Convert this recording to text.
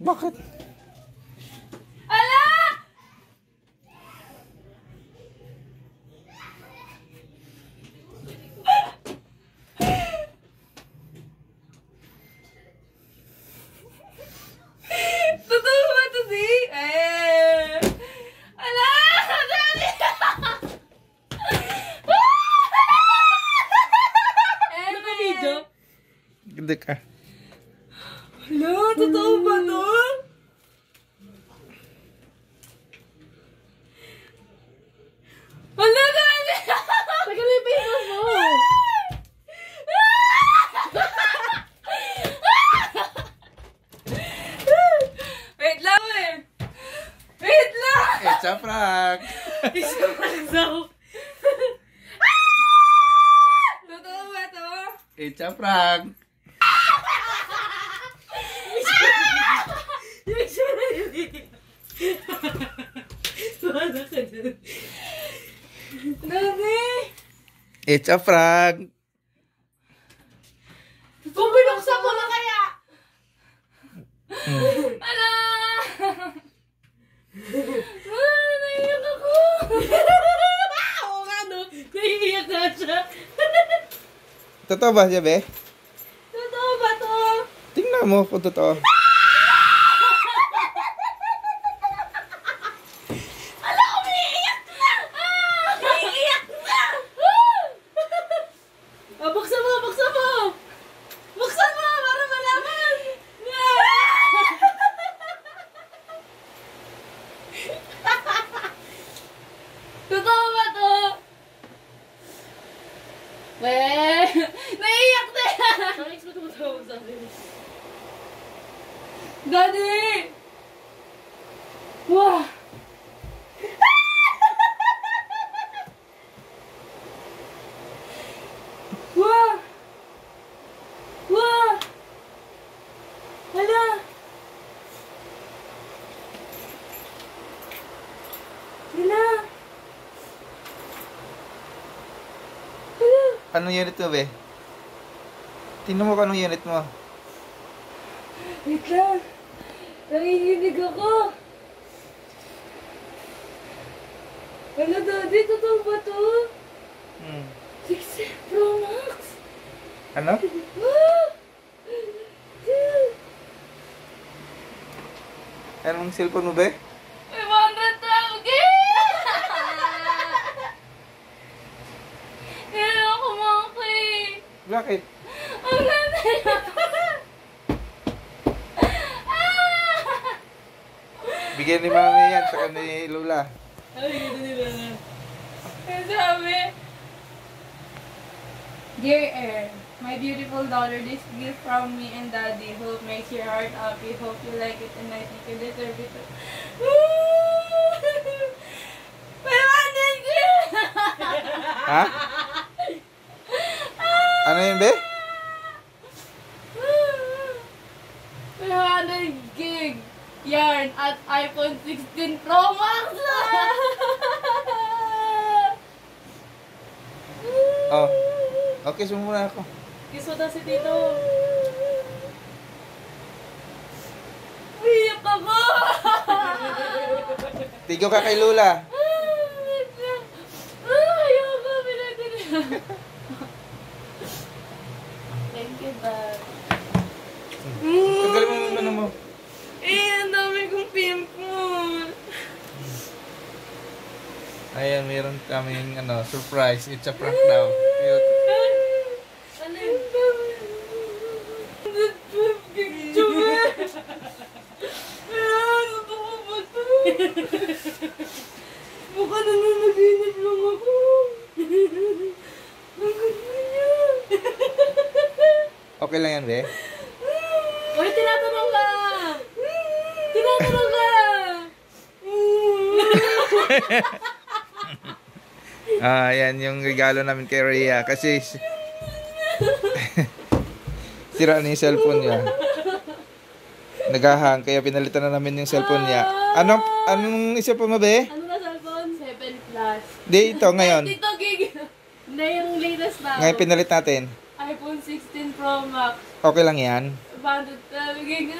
Bakit? Ala! Totoo ba ito, di? Ala! Dali! Naka-video? Ganda ka. Ala, totoo ba ito? Ala, dali! Tagal yung Facebook mo. Wait lang eh. Wait lang! It's a prank! Isa pa lang. Totoo ba ito? It's a prank! Yung sura yun eh. Wala ka dun. Dami! It's a prank! Kung binuksan mo na kaya! Ala! Naiiyak ako! Oo nga no, naiiyak na siya. Totoo ba siya, be? Totoo ba to? Tingnan mo kung totoo. Ala, umiiyak na! Umiiyak na! Buksan mo, buksan mo! Buksan mo para malaman! Totoo ba to? Weh! Naiiyak na yan! Bakit mo tumutawag sa akin? Daddy! Wah! Wah! Wah! Hala! Hala! Hala! Anong unit mo, be? Tingnan mo kung anong unit mo. Wait lang! Nanginginig ako! Hala, Daddy, totoo ba to? 6 Pro Max! Ano? Ah! Anong cellphone mo, be? 500,000! Kaya ako maki! Bakit? Ang ganda niya! Bigyan ni mami yan, saka ni Lola. Ay, ganda nila na. Ang sabi, Dear Air, my beautiful daughter, this gift from me and Daddy. Hope makes your heart happy. Hope you like it and I think you deserve it. 500 gig! Ha? Ano yun, be? 500 gig yarn at iPhone 16 Pro Max! Oh. Okay, sumuna ako. Kiso na si Tito. Umiyak ako! Tigo ka kay Lola. Ayoko, pinagdala. Thank you, Dad. Tanggalin mo yung ano mo. Ang dami kong pimple. Ayan, meron kaming surprise. It's a prank daw. Cute. Ano yung dami? 112 gig tsume. Ano to ba to? Baka nananaginip lang ako. Ang ganda niya. Okay lang yan, be? Uy, tinatanong ka! Tinatanong ka! Yan yung regalo namin kay Rhea. Kasi sira na yung cellphone niya. Nagahang, kaya pinalitan na namin yung cellphone niya. Anong isa pa mo, be? Ano na cellphone? 7 Plus. Di, ito, ngayon. Dito, gig. Hindi, yung latest na. Ngayon pinalit natin. iPhone 16 Pro Max. Okay lang yan. 512 gig.